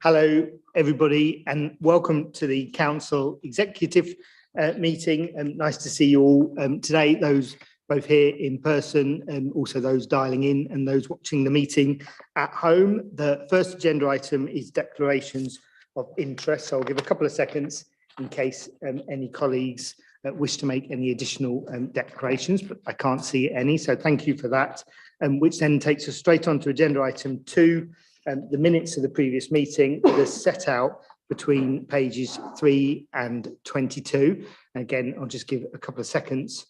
Hello, everybody, and welcome to the Council Executive meeting. Nice to see you all today, those both here in person and also those dialing in and those watching the meeting at home. The first agenda item is declarations of interest. So I'll give a couple of seconds in case any colleagues wish to make any additional declarations, but I can't see any, so thank you for that. Which then takes us straight on to agenda item 2, the minutes of the previous meeting that are set out between pages 3 and 22. And again, I'll just give a couple of seconds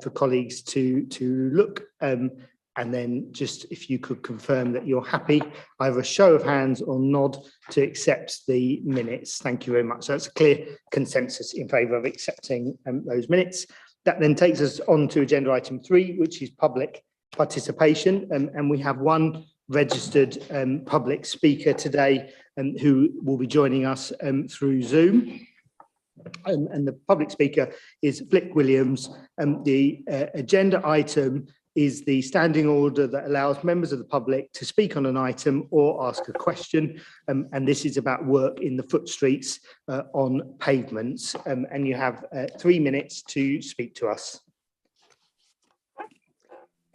for colleagues to look, and then just if you could confirm that you're happy, either a show of hands or nod to accept the minutes. Thank you very much. So that's a clear consensus in favour of accepting those minutes. That then takes us on to agenda item 3, which is public participation, and we have one registered public speaker today who will be joining us through Zoom. And the public speaker is Flick Williams. The agenda item is the standing order that allows members of the public to speak on an item or ask a question. And this is about work in the foot streets on pavements. And you have 3 minutes to speak to us.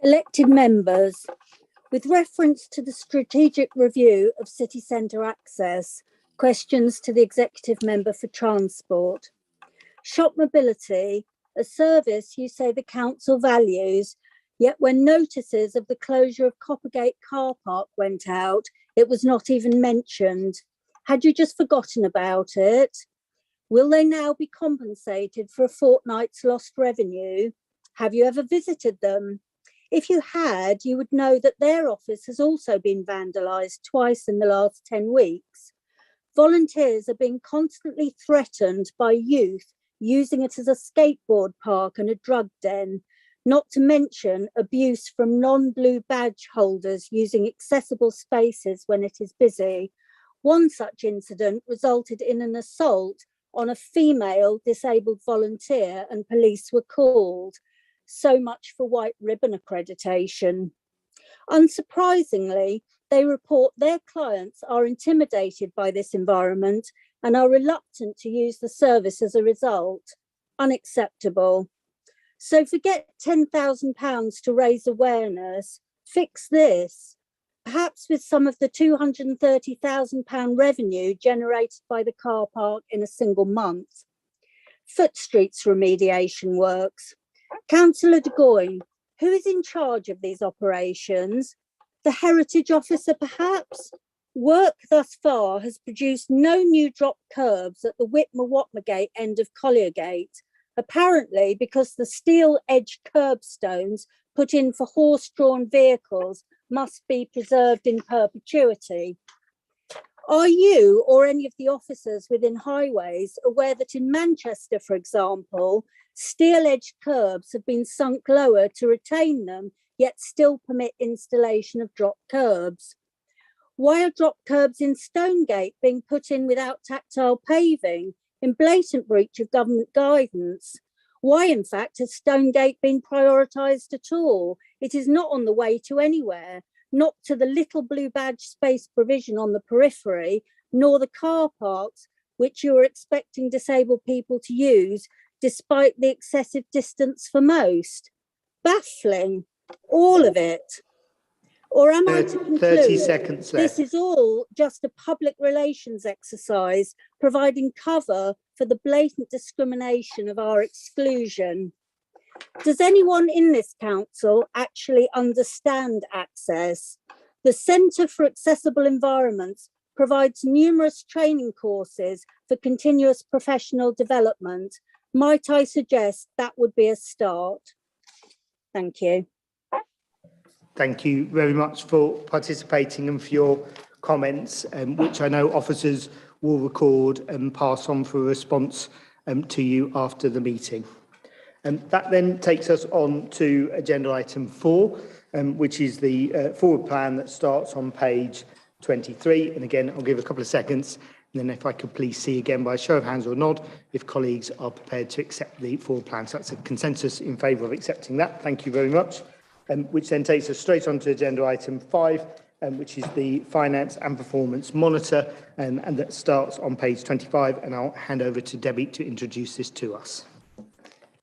Elected members, with reference to the strategic review of city centre access, questions to the executive member for transport. Shop mobility, a service you say the council values, yet when notices of the closure of Coppergate car park went out, it was not even mentioned. Had you just forgotten about it? Will they now be compensated for a fortnight's lost revenue? Have you ever visited them? If you had, you would know that their office has also been vandalised twice in the last 10 weeks. Volunteers are being constantly threatened by youth using it as a skateboard park and a drug den, not to mention abuse from non-blue badge holders using accessible spaces when it is busy. One such incident resulted in an assault on a female disabled volunteer and police were called. So much for white ribbon accreditation. Unsurprisingly, they report their clients are intimidated by this environment and are reluctant to use the service as a result. Unacceptable. So forget £10,000 to raise awareness. Fix this. Perhaps with some of the £230,000 revenue generated by the car park in a single month. Foot streets remediation works. Councillor De Goyne, who is in charge of these operations? The Heritage Officer, perhaps? Work thus far has produced no new drop curbs at the Whitmer Gate end of Collier Gate, apparently because the steel-edged curbstones put in for horse-drawn vehicles must be preserved in perpetuity. Are you or any of the officers within highways aware that in Manchester, for example, steel-edged curbs have been sunk lower to retain them, yet still permit installation of drop curbs? Why are drop curbs in Stonegate being put in without tactile paving, in blatant breach of government guidance? Why, in fact, has Stonegate been prioritised at all? It is not on the way to anywhere, not to the little blue badge space provision on the periphery, nor the car parks, which you are expecting disabled people to use, despite the excessive distance for most. Baffling, all of it. Or am I to conclude 30 seconds left. This is all just a public relations exercise, providing cover for the blatant discrimination of our exclusion? Does anyone in this council actually understand access? The Centre for Accessible Environments provides numerous training courses for continuous professional development. Might I suggest that would be a start? Thank you. Thank you very much for participating and for your comments, which I know officers will record and pass on for a response to you after the meeting. That then takes us on to agenda item 4, which is the forward plan that starts on page 23. And again, I'll give a couple of seconds. And then if I could please see again by a show of hands or nod if colleagues are prepared to accept the forward plan. So that's a consensus in favour of accepting that. Thank you very much. Which then takes us straight on to agenda item 5, which is the Finance and Performance Monitor, and that starts on page 25, and I'll hand over to Debbie to introduce this to us.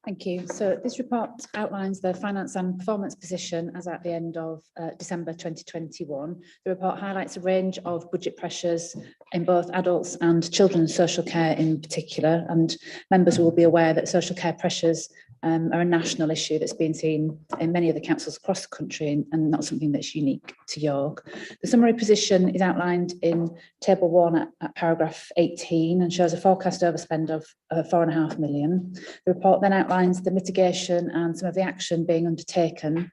Thank you. So this report outlines the finance and performance position as at the end of December 2021. The report highlights a range of budget pressures in both adults and children's social care in particular, and members will be aware that social care pressures are a national issue that's been seen in many of the councils across the country and not something that's unique to York. The summary position is outlined in table 1 at paragraph 18 and shows a forecast overspend of 4.5 million. The report then outlines the mitigation and some of the action being undertaken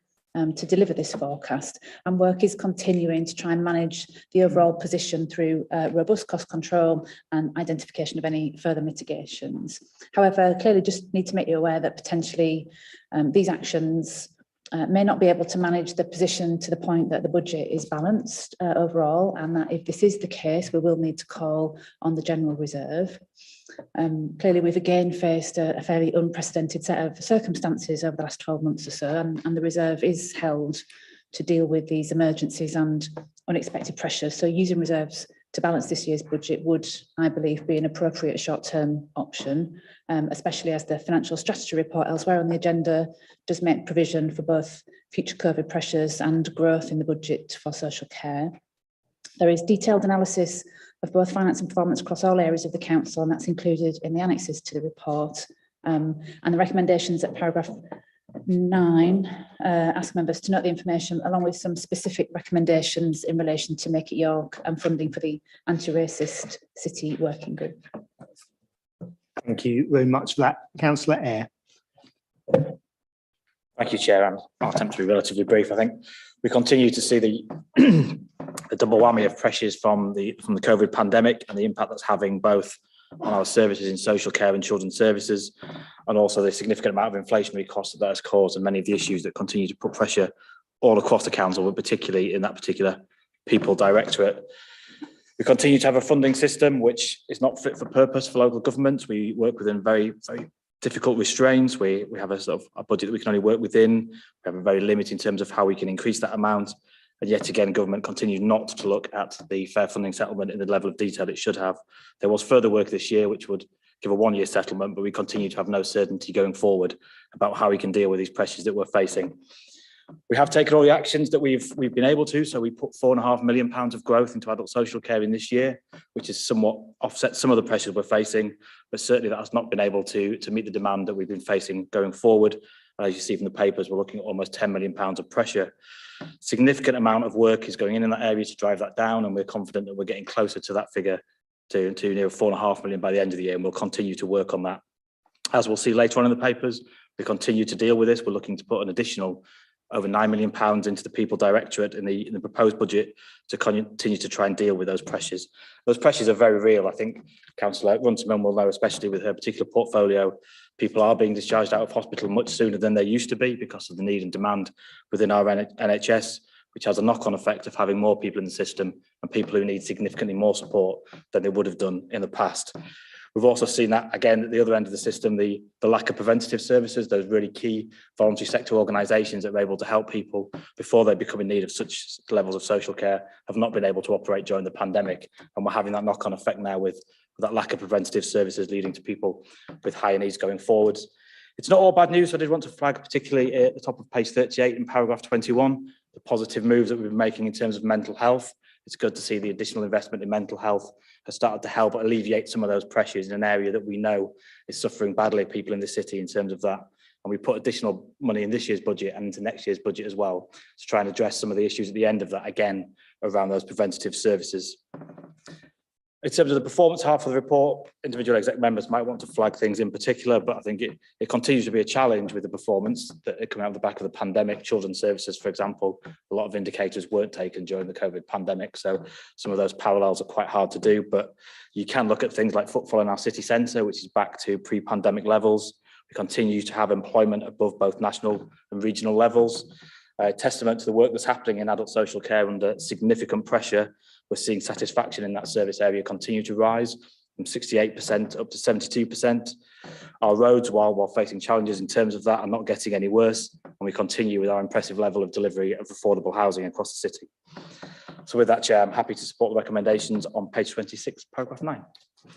to deliver this forecast, and work is continuing to try and manage the overall position through robust cost control and identification of any further mitigations. However, clearly just need to make you aware that potentially these actions may not be able to manage the position to the point that the budget is balanced overall, and that if this is the case, we will need to call on the general reserve. Clearly, we've again faced a fairly unprecedented set of circumstances over the last 12 months or so, and the reserve is held to deal with these emergencies and unexpected pressures. So using reserves to balance this year's budget would, I believe, be an appropriate short-term option, especially as the financial strategy report elsewhere on the agenda does make provision for both future COVID pressures and growth in the budget for social care. There is detailed analysis of both finance and performance across all areas of the council, and that's included in the annexes to the report. And the recommendations at paragraph 9 ask members to note the information along with some specific recommendations in relation to Make It York and funding for the anti-racist city working group. Thank you very much for that. Councillor Eyre. Thank you, Chair. I'll attempt to be relatively brief. I think we continue to see the double whammy of pressures from the COVID pandemic and the impact that's having both on our services in social care and children's services, and also the significant amount of inflationary costs that has caused and many of the issues that continue to put pressure all across the council, but particularly in that particular people directorate. We continue to have a funding system which is not fit for purpose for local governments. We work within very difficult restraints. We have a sort of a budget that we can only work within. We have a very limit in terms of how we can increase that amount. And yet again, government continues not to look at the fair funding settlement in the level of detail it should have. There was further work this year which would give a one-year settlement, but we continue to have no certainty going forward about how we can deal with these pressures that we're facing. We have taken all the actions that we've been able to. So we put £4.5 million of growth into adult social care in this year, which has somewhat offset some of the pressures we're facing, but certainly that has not been able to meet the demand that we've been facing going forward. And as you see from the papers, we're looking at almost £10 million of pressure. Significant amount of work is going in that area to drive that down, and we're confident that we're getting closer to that figure to near £4.5 million by the end of the year, and we'll continue to work on that. As we'll see later on in the papers, we continue to deal with this. We're looking to put an additional over £9 million into the People Directorate in the proposed budget to continue to try and deal with those pressures. Those pressures are very real. I think Councillor Runciman will know, especially with her particular portfolio, people are being discharged out of hospital much sooner than they used to be because of the need and demand within our NHS, which has a knock-on effect of having more people in the system and people who need significantly more support than they would have done in the past. We've also seen that, again, at the other end of the system, the lack of preventative services, those really key voluntary sector organisations that are able to help people before they become in need of such levels of social care have not been able to operate during the pandemic. And we're having that knock-on effect now with that lack of preventative services leading to people with higher needs going forward. It's not all bad news. I did want to flag, particularly at the top of page 38 in paragraph 21, the positive moves that we've been making in terms of mental health. It's good to see the additional investment in mental health has started to help alleviate some of those pressures in an area that we know is suffering badly, people in the city in terms of that. And we put additional money in this year's budget and into next year's budget as well to try and address some of the issues at the end of that, again, around those preventative services. In terms of the performance half of the report, individual exec members might want to flag things in particular, but I think it continues to be a challenge with the performance that coming out of the back of the pandemic. Children's services, for example, a lot of indicators weren't taken during the COVID pandemic, so some of those parallels are quite hard to do, but you can look at things like footfall in our city centre, which is back to pre-pandemic levels. We continue to have employment above both national and regional levels. Testament to the work that's happening in adult social care under significant pressure. We're seeing satisfaction in that service area continue to rise from 68% up to 72%. Our roads, while facing challenges in terms of that, are not getting any worse, and we continue with our impressive level of delivery of affordable housing across the city. So with that, Chair, I'm happy to support the recommendations on page 26, paragraph 9.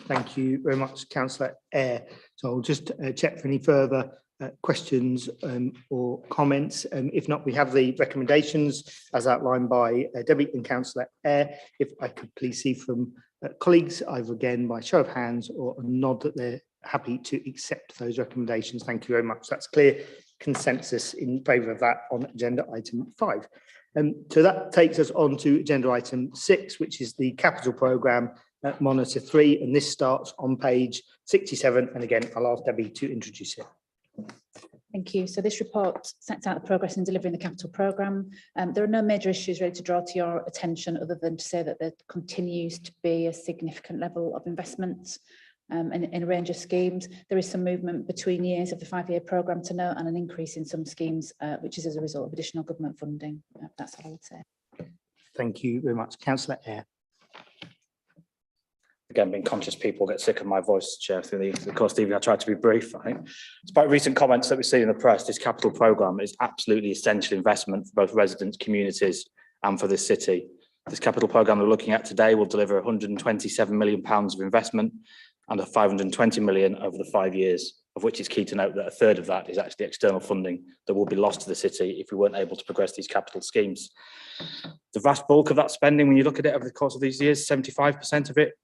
Thank you very much, Councillor Eyre. So I'll just check for any further questions or comments. If not, we have the recommendations as outlined by Debbie and Councillor Eyre. If I could please see from colleagues, either again by show of hands or a nod that they're happy to accept those recommendations. Thank you very much. That's clear consensus in favour of that on agenda item 5. So that takes us on to agenda item 6, which is the capital programme monitor 3, and this starts on page 67. And again, I'll ask Debbie to introduce it. Thank you. So this report sets out the progress in delivering the capital programme. There are no major issues really to draw to your attention other than to say that there continues to be a significant level of investment in a range of schemes. There is some movement between years of the 5-year programme to note, and an increase in some schemes, which is as a result of additional government funding. That's all I would say. Thank you very much. Councillor Eyre. Again, being conscious people get sick of my voice, Chair, through the course of the evening. I tried to be brief. I think, despite recent comments that we see in the press, this capital programme is absolutely essential investment for both residents, communities, and for this city. This capital programme we're looking at today will deliver £127 million of investment and a 520 million over the 5 years, of which it's key to note that a third of that is actually external funding that will be lost to the city if we weren't able to progress these capital schemes. The vast bulk of that spending, when you look at it over the course of these years, 75% of it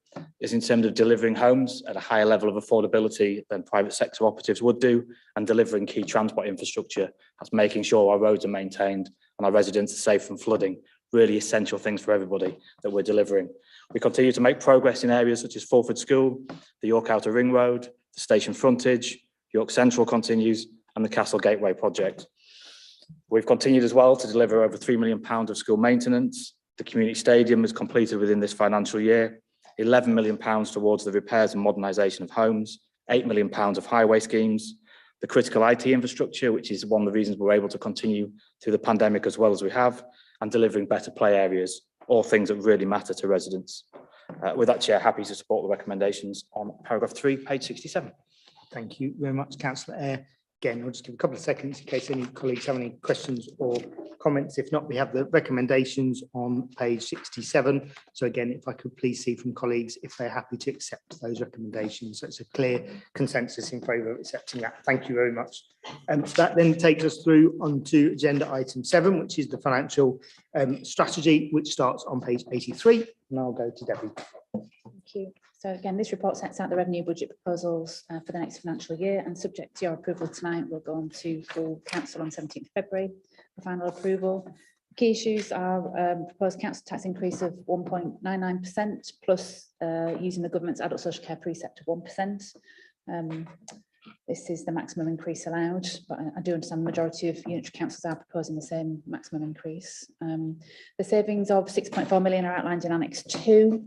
is in terms of delivering homes at a higher level of affordability than private sector operatives would do, and delivering key transport infrastructure. That's making sure our roads are maintained and our residents are safe from flooding. Really essential things for everybody that we're delivering. We continue to make progress in areas such as Fulford School, the York Outer Ring Road, the station frontage, York Central continues, and the Castle Gateway project. We've continued as well to deliver over £3 million of school maintenance. The community stadium was completed within this financial year. £11 million towards the repairs and modernisation of homes, £8 million of highway schemes, the critical IT infrastructure, which is one of the reasons we're able to continue through the pandemic as well as we have, and delivering better play areas, all things that really matter to residents. With that, Chair, happy to support the recommendations on paragraph 3, page 67. Thank you very much, Councillor Eyre. Again, I'll just give a couple of seconds in case any colleagues have any questions or comments. If not, we have the recommendations on page 67. So again, if I could please see from colleagues if they're happy to accept those recommendations. So it's a clear consensus in favour of accepting that. Thank you very much. That then takes us through onto agenda item 7, which is the financial strategy, which starts on page 83. And I'll go to Debbie. Thank you. So again, this report sets out the revenue budget proposals for the next financial year, and subject to your approval tonight, we'll go on to full council on 17th February for final approval. Key issues are proposed council tax increase of 1.99% plus using the government's adult social care precept of 1%. This is the maximum increase allowed, but I do understand the majority of unitary councils are proposing the same maximum increase. The savings of 6.4 million are outlined in Annex 2.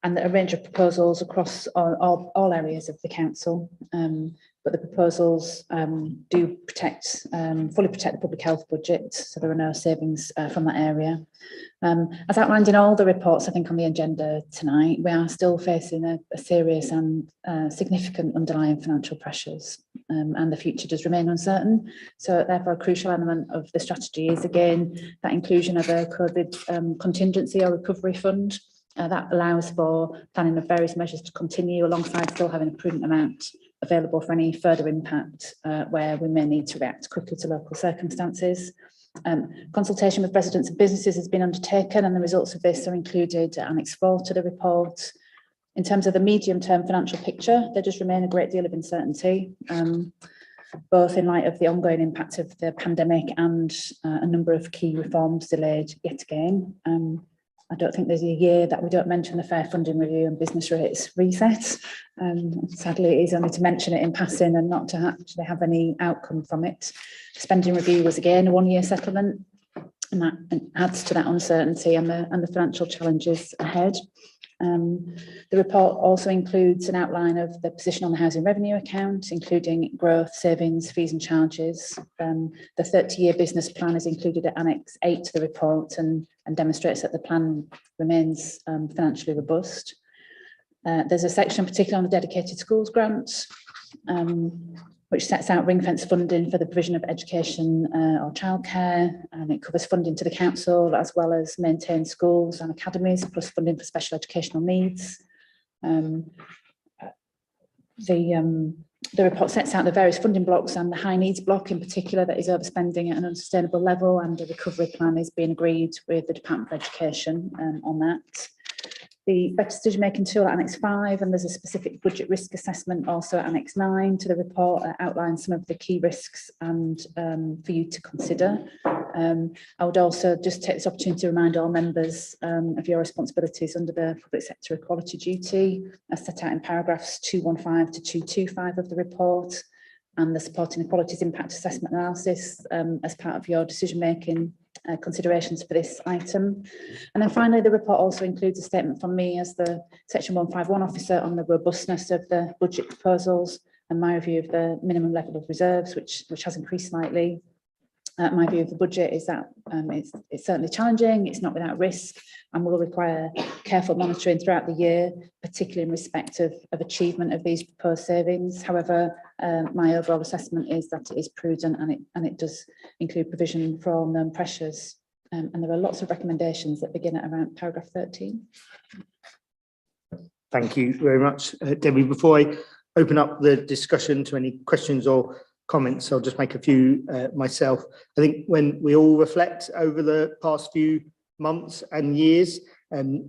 And a range of proposals across all areas of the council, but the proposals do fully protect the public health budget, so there are no savings from that area. As outlined in all the reports, I think on the agenda tonight, we are still facing a serious and significant underlying financial pressures, and the future does remain uncertain. So therefore, a crucial element of the strategy is again that inclusion of a COVID contingency or recovery fund. That allows for planning of various measures to continue alongside still having a prudent amount available for any further impact where we may need to react quickly to local circumstances. Consultation with residents and businesses has been undertaken, and the results of this are included at Annex 4 to the report. In terms of the medium-term financial picture, there does remain a great deal of uncertainty, both in light of the ongoing impact of the pandemic and a number of key reforms delayed yet again. I don't think there's a year that we don't mention the fair funding review and business rates reset. Sadly, it is only to mention it in passing and not to actually have any outcome from it. The spending review was again a one-year settlement, and that adds to that uncertainty and the financial challenges ahead. The report also includes an outline of the position on the housing revenue account, including growth, savings, fees and charges. The 30-year business plan is included at Annex 8 to the report and demonstrates that the plan remains financially robust. There's a section particularly on the dedicated schools grant, which sets out ring-fence funding for the provision of education or childcare, and it covers funding to the council as well as maintain schools and academies, plus funding for special educational needs. The report sets out the various funding blocks and the high needs block in particular that is overspending at an unsustainable level, and a recovery plan is being agreed with the Department of Education on that. The better decision-making tool at Annex 5, and there's a specific budget risk assessment also at Annex 9 to the report that outlines some of the key risks and for you to consider. I would also just take this opportunity to remind all members of your responsibilities under the public sector equality duty as set out in paragraphs 215 to 225 of the report, and the supporting equalities impact assessment analysis as part of your decision-making considerations for this item. And then finally, the report also includes a statement from me as the Section 151 officer on the robustness of the budget proposals and my review of the minimum level of reserves, which has increased slightly. My view of the budget is that it's certainly challenging, it's not without risk, and will require careful monitoring throughout the year, particularly in respect of achievement of these proposed savings. However, my overall assessment is that it is prudent, and it does include provision for unknown pressures. And there are lots of recommendations that begin at around paragraph 13. Thank you very much, Debbie. Before I open up the discussion to any questions or comments, I'll just make a few myself. I think when we all reflect over the past few months and years,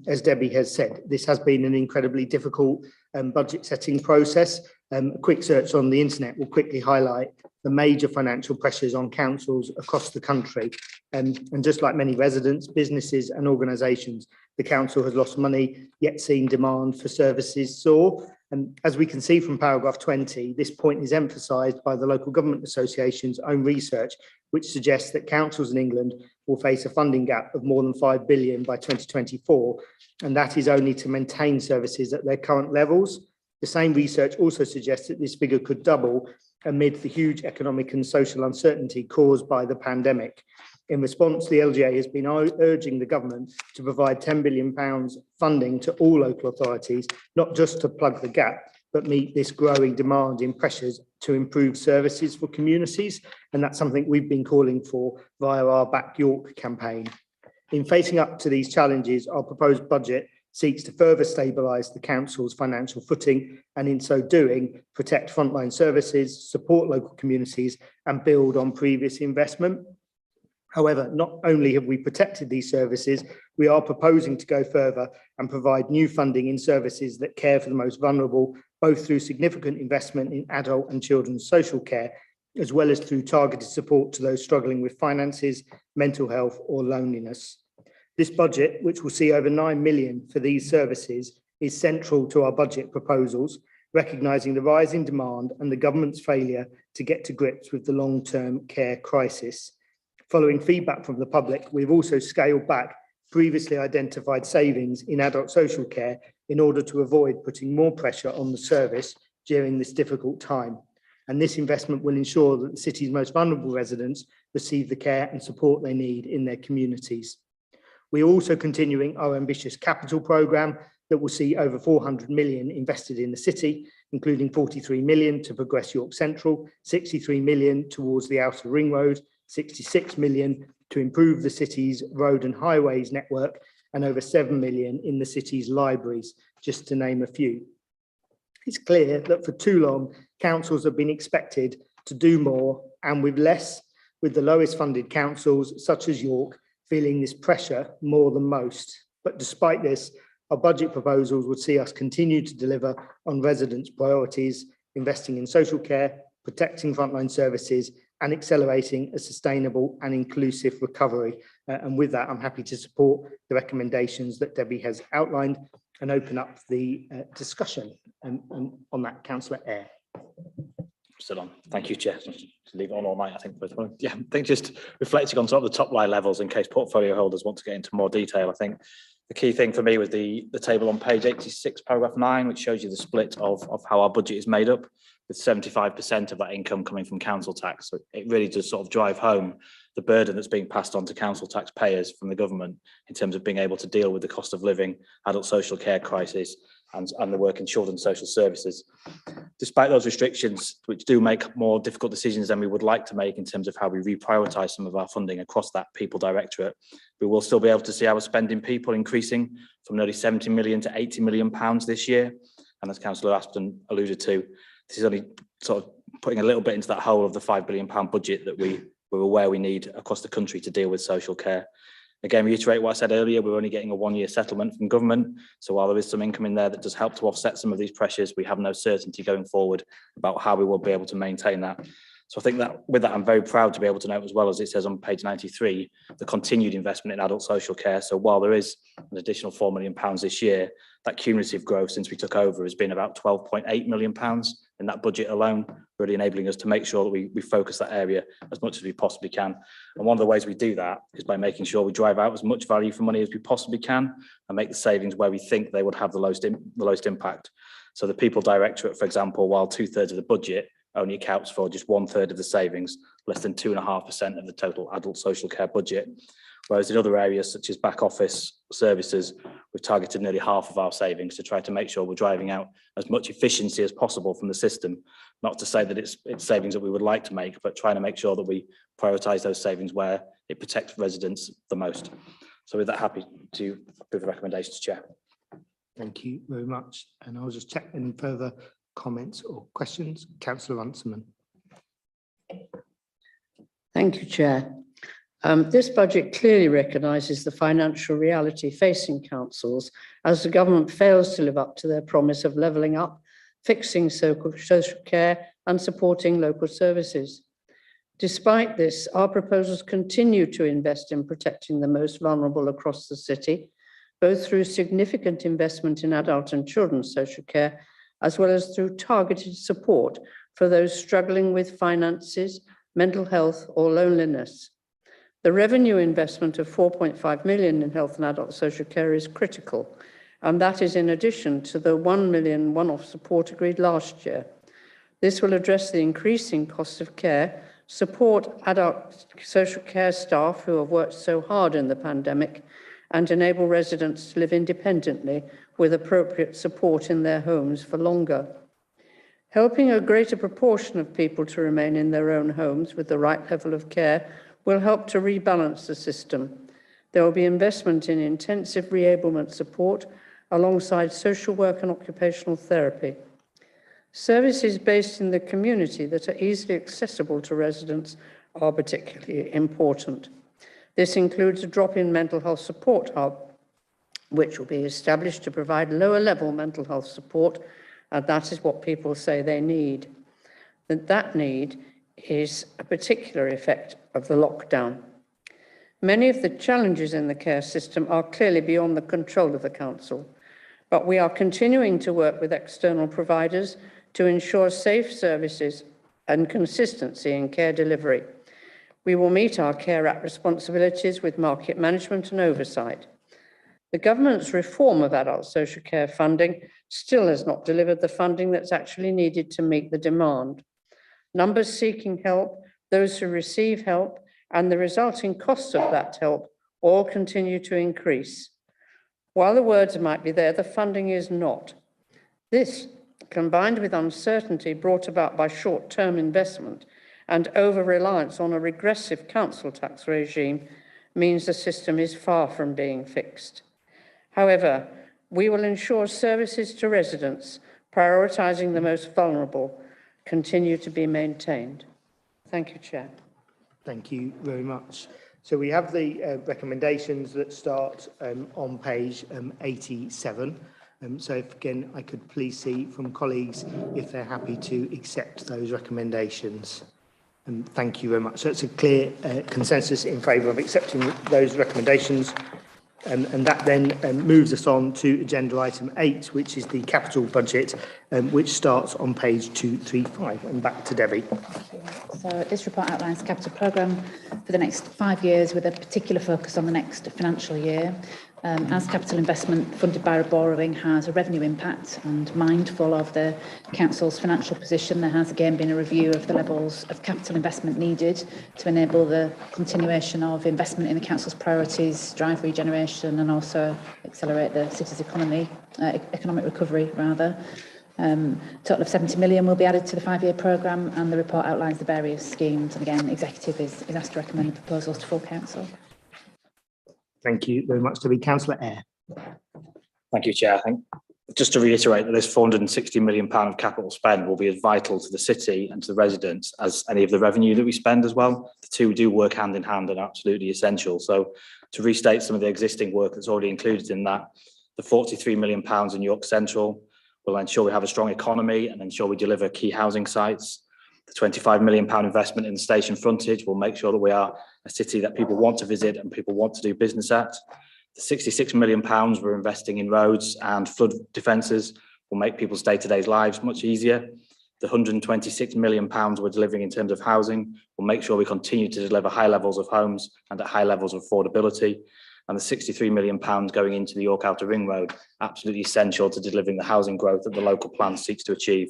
as Debbie has said, this has been an incredibly difficult budget setting process. A quick search on the internet will quickly highlight the major financial pressures on councils across the country. And just like many residents, businesses and organisations, the council has lost money, yet seen demand for services soar. And as we can see from paragraph 20, this point is emphasised by the Local Government Association's own research, which suggests that councils in England will face a funding gap of more than £5 billion by 2024, and that is only to maintain services at their current levels. The same research also suggests that this figure could double amid the huge economic and social uncertainty caused by the pandemic. In response, the LGA has been urging the government to provide £10 billion funding to all local authorities, not just to plug the gap, but meet this growing demand in pressures to improve services for communities. And that's something we've been calling for via our Back York campaign. In facing up to these challenges, our proposed budget seeks to further stabilise the council's financial footing, and in so doing, protect frontline services, support local communities, and build on previous investment. However, not only have we protected these services, we are proposing to go further and provide new funding in services that care for the most vulnerable, both through significant investment in adult and children's social care, as well as through targeted support to those struggling with finances, mental health, or loneliness. This budget, which will see over £9 million for these services, is central to our budget proposals, recognising the rising demand and the government's failure to get to grips with the long-term care crisis. Following feedback from the public, we've also scaled back previously identified savings in adult social care in order to avoid putting more pressure on the service during this difficult time. And this investment will ensure that the city's most vulnerable residents receive the care and support they need in their communities. We are also continuing our ambitious capital programme that will see over £400 million invested in the city, including £43 million to progress York Central, £63 million towards the Outer Ring Road, £66 million to improve the city's road and highways network, and over £7 million in the city's libraries, just to name a few. It's clear that for too long, councils have been expected to do more and with less, with the lowest funded councils, such as York, feeling this pressure more than most. But despite this, our budget proposals would see us continue to deliver on residents' priorities, investing in social care, protecting frontline services, and accelerating a sustainable and inclusive recovery. And with that, I'm happy to support the recommendations that Debbie has outlined and open up the discussion on that. Councillor Eyre. Still on. Thank you, Chair. Leave it on all night, I think. Yeah, I think just reflecting on sort of the top line levels in case portfolio holders want to get into more detail. I think the key thing for me was the table on page 86, paragraph 9, which shows you the split of how our budget is made up. with 75% of that income coming from council tax. So it really does sort of drive home the burden that's being passed on to council taxpayers from the government in terms of being able to deal with the cost of living, adult social care crisis, and the work in children's social services. Despite those restrictions, which do make more difficult decisions than we would like to make in terms of how we reprioritise some of our funding across that People Directorate, we will still be able to see our spending people increasing from nearly 70 million to 80 million pounds this year. And as Councillor Aspden alluded to, this is only sort of putting a little bit into that whole of the £5 billion budget that we're aware we need across the country to deal with social care. Again, reiterate what I said earlier, we're only getting a one-year settlement from government. So while there is some income in there that does help to offset some of these pressures, we have no certainty going forward about how we will be able to maintain that. So I think that with that, I'm very proud to be able to note, as well as it says on page 93, the continued investment in adult social care. So while there is an additional £4 million this year, that cumulative growth since we took over has been about £12.8 million in that budget alone, really enabling us to make sure that we focus that area as much as we possibly can. And one of the ways we do that is by making sure we drive out as much value for money as we possibly can and make the savings where we think they would have the lowest impact. So the People Directorate, for example, while 2/3 of the budget only accounts for just 1/3 of the savings, less than 2.5% of the total adult social care budget. Whereas in other areas such as back office services, we've targeted nearly half of our savings to try to make sure we're driving out as much efficiency as possible from the system. Not to say that it's savings that we would like to make, but trying to make sure that we prioritise those savings where it protects residents the most. So with that, happy to approve the recommendations, Chair. Thank you very much. And I'll just check any further comments or questions. Councillor Runciman. Thank you, Chair. This budget clearly recognises the financial reality facing councils as the government fails to live up to their promise of levelling up, fixing social care and supporting local services. Despite this, our proposals continue to invest in protecting the most vulnerable across the city, both through significant investment in adult and children's social care, as well as through targeted support for those struggling with finances, mental health or loneliness. The revenue investment of 4.5 million in health and adult social care is critical, and that is in addition to the 1 million one-off support agreed last year. This will address the increasing cost of care, support adult social care staff who have worked so hard in the pandemic, and enable residents to live independently with appropriate support in their homes for longer. Helping a greater proportion of people to remain in their own homes with the right level of care will help to rebalance the system. There will be investment in intensive reablement support alongside social work and occupational therapy. Services based in the community that are easily accessible to residents are particularly important. This includes a drop-in mental health support hub, which will be established to provide lower-level mental health support, and that is what people say they need. That need is a particular effect of the lockdown. Many of the challenges in the care system are clearly beyond the control of the council, but we are continuing to work with external providers to ensure safe services and consistency in care delivery. We will meet our Care Act responsibilities with market management and oversight. The government's reform of adult social care funding still has not delivered the funding that's actually needed to meet the demand. Numbers seeking help, those who receive help, and the resulting cost of that help all continue to increase. While the words might be there, the funding is not. This, combined with uncertainty brought about by short-term investment and over-reliance on a regressive council tax regime, means the system is far from being fixed. However, we will ensure services to residents, prioritising the most vulnerable, continue to be maintained. Thank you, Chair. Thank you very much. So we have the recommendations that start on page 87. So if again, I could please see from colleagues if they're happy to accept those recommendations. And thank you very much. So it's a clear consensus in favour of accepting those recommendations. And that then moves us on to agenda item 8, which is the capital budget, which starts on page 235. And back to Debbie. So this report outlines the capital programme for the next 5 years with a particular focus on the next financial year. As capital investment funded by borrowing has a revenue impact, and mindful of the council's financial position, there has again been a review of the levels of capital investment needed to enable the continuation of investment in the council's priorities, drive regeneration, and also accelerate the city's economic recovery rather. Total of 70 million will be added to the 5-year programme, and the report outlines the various schemes. And again, the executive is asked to recommend the proposals to full council. Thank you very much, Councillor Eyre. Thank you, Chair. I think just to reiterate that this £460 million of capital spend will be as vital to the city and to the residents as any of the revenue that we spend as well. The two do work hand in hand and are absolutely essential. So to restate some of the existing work that's already included in that, the £43 million in York Central will ensure we have a strong economy and ensure we deliver key housing sites. The £25 million investment in the station frontage will make sure that we are a city that people want to visit and people want to do business at. The £66 million we're investing in roads and flood defences will make people's day-to-day lives much easier. The £126 million we're delivering in terms of housing will make sure we continue to deliver high levels of homes and at high levels of affordability. And the £63 million going into the York Outer Ring Road, absolutely essential to delivering the housing growth that the local plan seeks to achieve.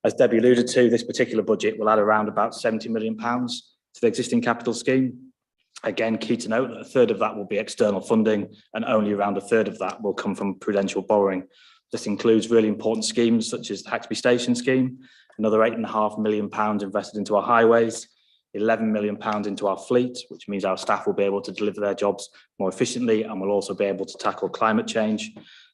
As Debbie alluded to, this particular budget will add around about £70 million to the existing capital scheme. Again, key to note that a third of that will be external funding and only around a third of that will come from Prudential borrowing. This includes really important schemes such as the Haxby Station scheme, another £8.5 million invested into our highways, £11 million into our fleet, which means our staff will be able to deliver their jobs more efficiently and will also be able to tackle climate change,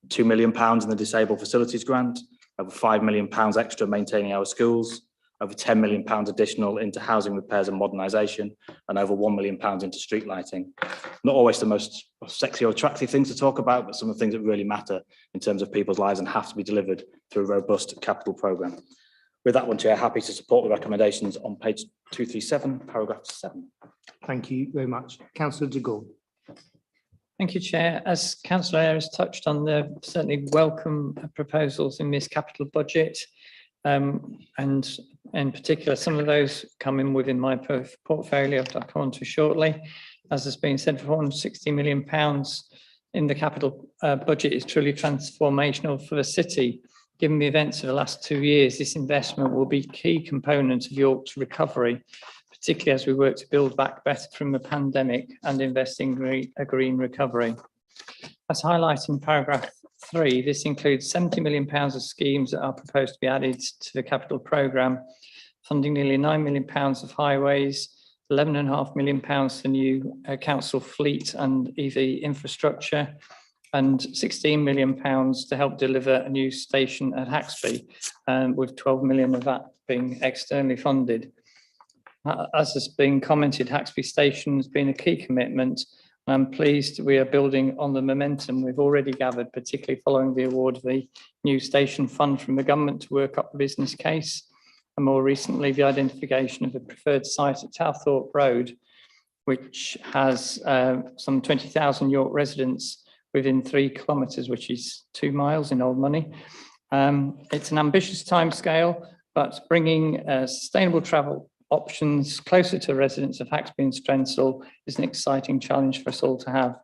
£2 million in the Disabled Facilities Grant, over £5 million extra maintaining our schools, over £10 million additional into housing repairs and modernisation, and over £1 million into street lighting. Not always the most sexy or attractive things to talk about, but some of the things that really matter in terms of people's lives and have to be delivered through a robust capital programme. With that one, Chair, happy to support the recommendations on page 237, paragraph 7. Thank you very much. Councillor de Gaulle. Thank you, Chair. As Councillor Eyre has touched on, the certainly welcome proposals in this capital budget, and in particular, some of those come in within my portfolio that I'll come on to shortly. As has been said, £460 million in the capital budget is truly transformational for the city. Given the events of the last 2 years, this investment will be a key component of York's recovery, particularly as we work to build back better from the pandemic and invest in a green recovery. As highlighted in paragraph 3, this includes £70 million of schemes that are proposed to be added to the capital programme, funding nearly £9 million of highways, £11.5 million for new council fleet and EV infrastructure, and £16 million to help deliver a new station at Haxby, with £12 million of that being externally funded. As has been commented, Haxby Station has been a key commitment. I'm pleased we are building on the momentum we've already gathered, particularly following the award of the new station fund from the government to work up the business case, and more recently the identification of a preferred site at Towthorpe Road, which has some 20,000 York residents within 3 kilometres, which is 2 miles in old money. It's an ambitious timescale, but bringing sustainable travel options closer to residents of Haxby and Strensall is an exciting challenge for us all to have.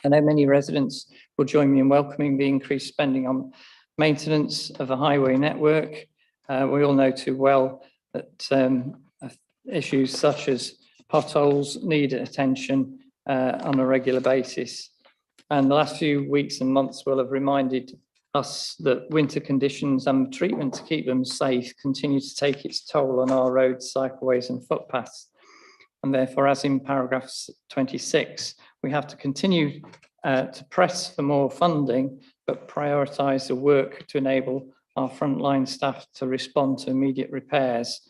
I know many residents will join me in welcoming the increased spending on maintenance of the highway network. We all know too well that issues such as potholes need attention on a regular basis. And the last few weeks and months will have reminded us that winter conditions and treatment to keep them safe continue to take its toll on our roads, cycleways and footpaths. And therefore, as in paragraph 26, we have to continue to press for more funding, but prioritise the work to enable our frontline staff to respond to immediate repairs,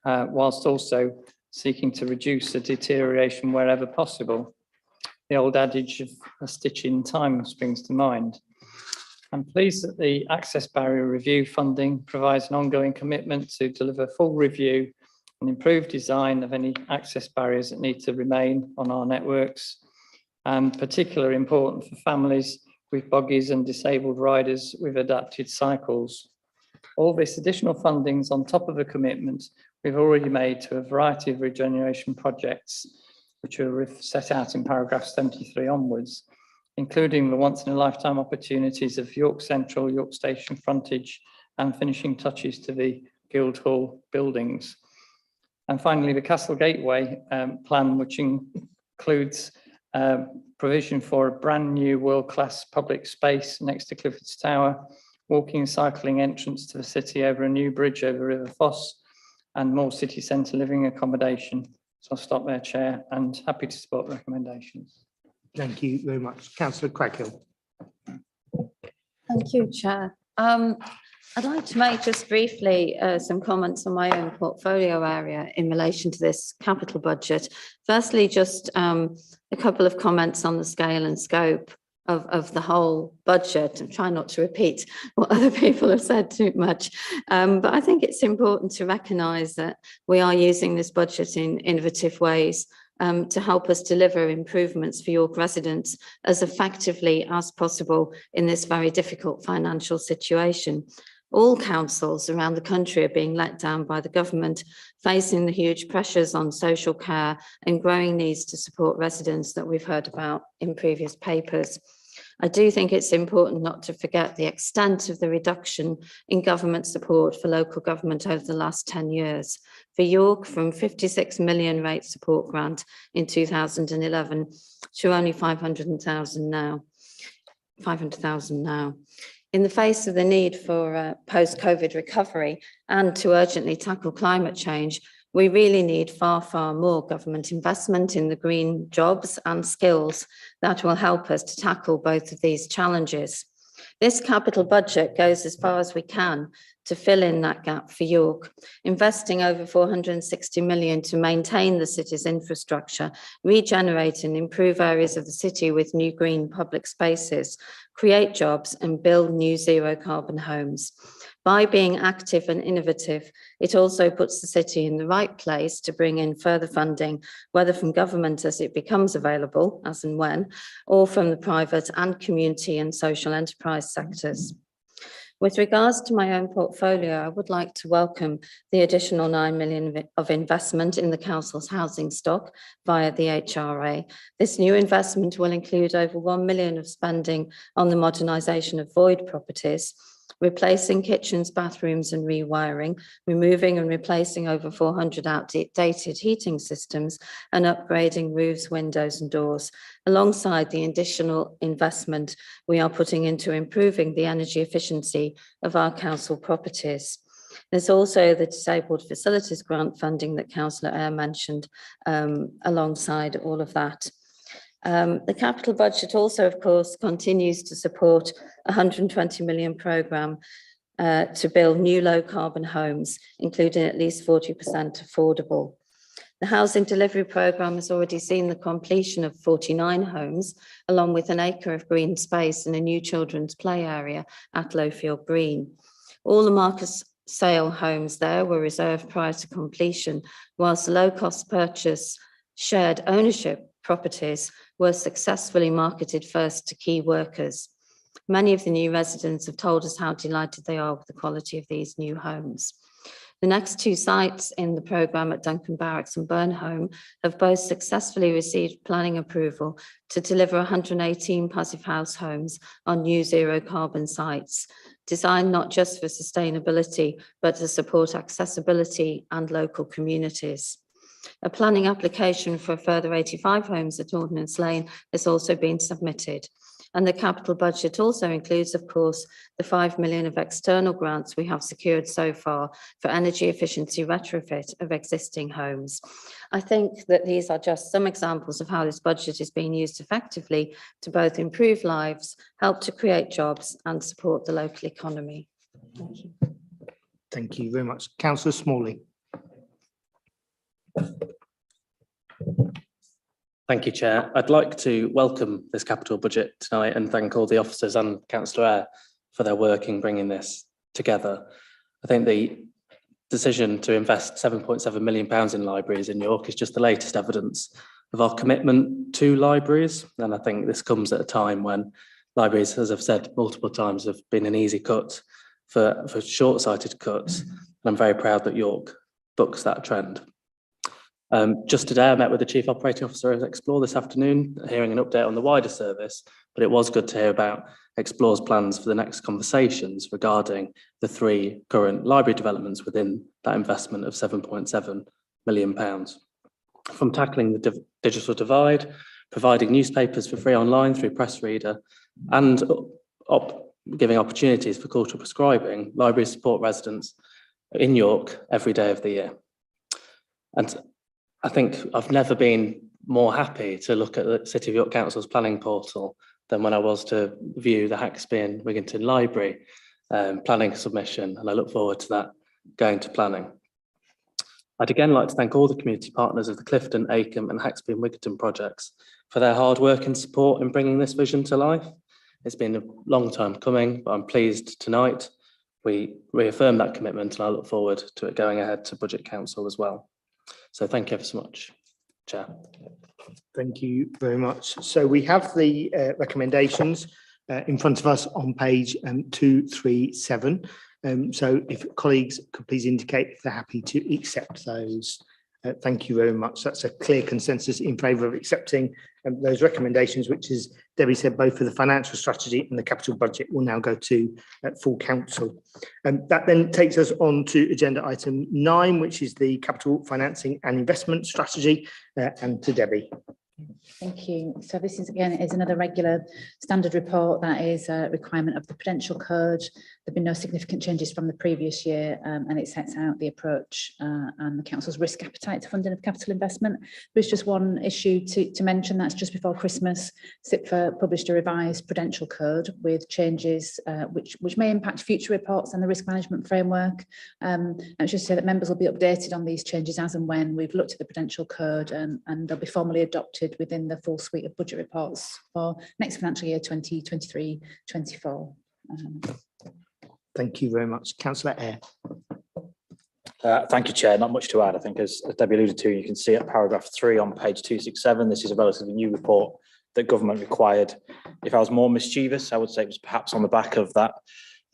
whilst also seeking to reduce the deterioration wherever possible. The old adage of a stitch in time springs to mind. I'm pleased that the Access Barrier Review funding provides an ongoing commitment to deliver full review and improved design of any access barriers that need to remain on our networks, and particularly important for families with buggies and disabled riders with adapted cycles. All this additional funding is on top of the commitments we've already made to a variety of regeneration projects, which are set out in paragraph 73 onwards, including the once-in-a-lifetime opportunities of York Central, York Station frontage, and finishing touches to the Guildhall buildings. And finally, the Castle Gateway plan, which includes provision for a brand new world-class public space next to Clifford's Tower, walking and cycling entrance to the city over a new bridge over River Foss, and more city centre living accommodation. So I'll stop there, Chair, and happy to support the recommendations. Thank you very much. Councillor Crackhill. Thank you, Chair. I'd like to make just briefly some comments on my own portfolio area in relation to this capital budget. Firstly, just a couple of comments on the scale and scope of the whole budget, and try not to repeat what other people have said too much. But I think it's important to recognise that we are using this budget in innovative ways to help us deliver improvements for York residents as effectively as possible in this very difficult financial situation. All councils around the country are being let down by the government, facing the huge pressures on social care and growing needs to support residents that we've heard about in previous papers. I do think it's important not to forget the extent of the reduction in government support for local government over the last 10 years. For York, from 56 million rate support grant in 2011 to only 500,000 now. In the face of the need for post-COVID recovery and to urgently tackle climate change, we really need far, far more government investment in the green jobs and skills that will help us to tackle both of these challenges. This capital budget goes as far as we can to fill in that gap for York, investing over 460 million to maintain the city's infrastructure, regenerate and improve areas of the city with new green public spaces, create jobs and build new zero carbon homes. By being active and innovative, it also puts the city in the right place to bring in further funding, whether from government as it becomes available, as and when, or from the private and community and social enterprise sectors. With regards to my own portfolio, I would like to welcome the additional 9 million of investment in the council's housing stock via the HRA. This new investment will include over 1 million of spending on the modernisation of void properties, replacing kitchens, bathrooms and rewiring, removing and replacing over 400 outdated heating systems and upgrading roofs, windows and doors. Alongside the additional investment we are putting into improving the energy efficiency of our council properties. There's also the disabled facilities grant funding that Councillor Eyre mentioned alongside all of that. The capital budget also, of course, continues to support a 120 million programme to build new low carbon homes, including at least 40% affordable. The housing delivery programme has already seen the completion of 49 homes, along with an acre of green space and a new children's play area at Lowfield Green. All the Marcus Sale homes there were reserved prior to completion, whilst the low-cost purchase shared ownership properties were successfully marketed first to key workers. Many of the new residents have told us how delighted they are with the quality of these new homes. The next two sites in the programme at Duncan Barracks and Burnholme have both successfully received planning approval to deliver 118 passive house homes on new zero carbon sites, designed not just for sustainability, but to support accessibility and local communities. A planning application for a further 85 homes at Ordnance Lane has also been submitted. And the capital budget also includes, of course, the 5 million of external grants we have secured so far for energy efficiency retrofit of existing homes. I think that these are just some examples of how this budget is being used effectively to both improve lives, help to create jobs and support the local economy. Thank you. Thank you very much. Councillor Smalley. Thank you, Chair. I'd like to welcome this capital budget tonight and thank all the officers and Councillor Eyre for their work in bringing this together. I think the decision to invest £7.7 million in libraries in York is just the latest evidence of our commitment to libraries. And I think this comes at a time when libraries, as I've said multiple times, have been an easy cut for short-sighted cuts. And I'm very proud that York bucks that trend. Just today, I met with the Chief Operating Officer of Explore this afternoon, hearing an update on the wider service, but it was good to hear about Explore's plans for the next conversations regarding the 3 current library developments within that investment of £7.7 million. From tackling the digital divide, providing newspapers for free online through Press Reader, and giving opportunities for cultural prescribing, libraries support residents in York every day of the year. And I think I've never been more happy to look at the City of York Council's planning portal than when I was to view the Haxby and Wigginton Library planning submission, and I look forward to that going to planning. I'd again like to thank all the community partners of the Clifton, Acomb and Haxby and Wigginton projects for their hard work and support in bringing this vision to life. It's been a long time coming, but I'm pleased tonight we reaffirm that commitment, and I look forward to it going ahead to Budget Council as well. So thank you ever so much, Chair. Thank you very much. So we have the recommendations in front of us on page 237. So if colleagues could please indicate if they're happy to accept those. Thank you very much. That's a clear consensus in favour of accepting those recommendations, which, as Debbie said, both for the financial strategy and the capital budget will now go to full council. That then takes us on to agenda item 9, which is the capital financing and investment strategy, and to Debbie. Thank you. So this is another regular standard report that is a requirement of the Prudential Code. There have been no significant changes from the previous year, and it sets out the approach and the council's risk appetite to funding of capital investment. There's just one issue to mention. That's just before Christmas, SIPFA published a revised Prudential Code with changes which may impact future reports and the risk management framework. And it's just to say that members will be updated on these changes as and when we've looked at the Prudential Code, and they'll be formally adopted within the full suite of budget reports for next financial year 2023-24. Thank you very much. Councillor Eyre. Thank you, Chair. Not much to add. I think as Debbie alluded to, you can see at paragraph 3 on page 267, this is a relatively new report that government required. If I was more mischievous, I would say it was perhaps on the back of that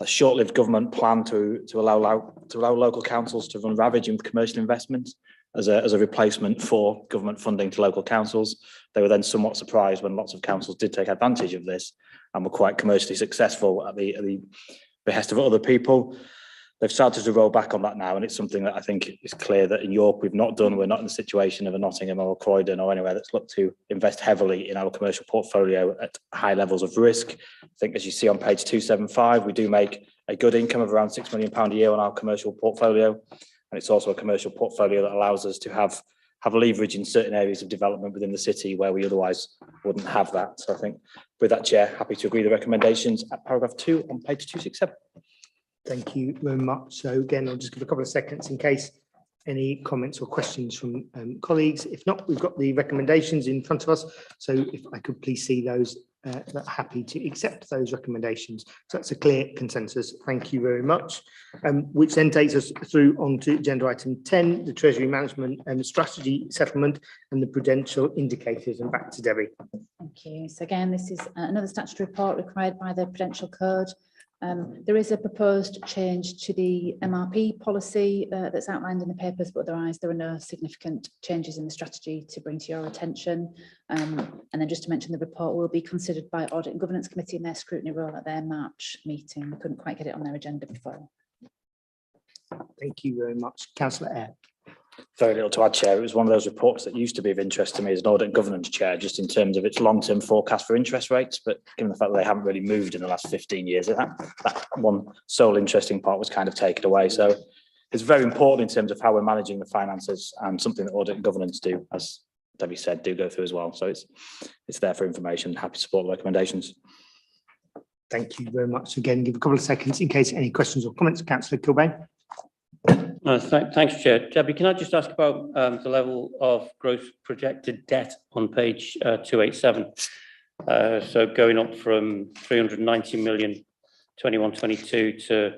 a short-lived government plan to allow local councils to run ravaging with commercial investment as a replacement for government funding to local councils. They were then somewhat surprised when lots of councils did take advantage of this and were quite commercially successful at the behest of other people. They've started to roll back on that now, and it's something that I think is clear that in York we've not done. We're not in the situation of a Nottingham or a Croydon or anywhere that's looked to invest heavily in our commercial portfolio at high levels of risk. I think, as you see on page 275, we do make a good income of around £6 million a year on our commercial portfolio. And it's also a commercial portfolio that allows us to have leverage in certain areas of development within the city where we otherwise wouldn't have that. So I think with that, Chair, happy to agree the recommendations at paragraph 2 on page 267. Thank you very much. So again, I'll just give a couple of seconds in case any comments or questions from colleagues. If not, we've got the recommendations in front of us. So if I could please see those that are happy to accept those recommendations. So that's a clear consensus. Thank you very much. Which then takes us through onto agenda item 10, the Treasury Management and Strategy Settlement and the Prudential Indicators. And back to Debbie. Thank you. So again, this is another statutory report required by the Prudential Code. There is a proposed change to the MRP policy that's outlined in the papers, but otherwise there are no significant changes in the strategy to bring to your attention. And then just to mention, the report will be considered by Audit and Governance Committee in their scrutiny role at their March meeting. We couldn't quite get it on their agenda before. Thank you very much. Councillor Eyre. Very little to add, Chair. It was one of those reports that used to be of interest to me as an audit and governance chair, just in terms of its long-term forecast for interest rates. But given the fact that they haven't really moved in the last 15 years, that one sole interesting part was kind of taken away. So it's very important in terms of how we're managing the finances, and something that audit and governance do, as Debbie said, do go through as well. So it's there for information. Happy to support the recommendations. Thank you very much. Again, give a couple of seconds in case any questions or comments. Councillor Kilbane. Thanks, Chair. Debbie, can I just ask about the level of gross projected debt on page 287? So going up from 390 million 21-22 to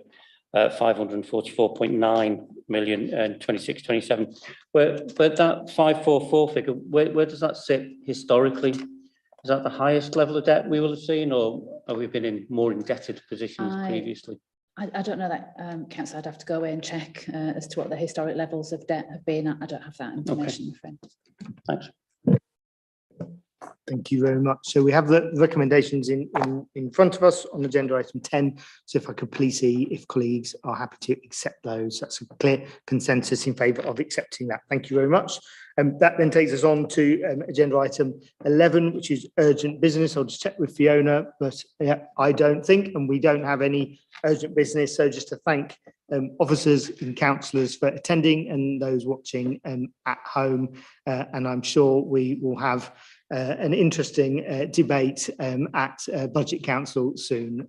544.9 million and 26-27. Where that 544 figure, where does that sit historically? Is that the highest level of debt we will have seen, or have we been in more indebted positions previously? I don't know that, councillor, I'd have to go away and check as to what the historic levels of debt have been. I don't have that information, my friend. Thanks. Thank you very much. So we have the recommendations in front of us on agenda item 10. So if I could please see if colleagues are happy to accept those. That's a clear consensus in favour of accepting that. Thank you very much. That then takes us on to agenda item 11, which is urgent business. I'll just check with Fiona, but yeah, I don't think, and we don't have any urgent business. So just to thank officers and councillors for attending and those watching at home. And I'm sure we will have an interesting debate at Budget Council soon.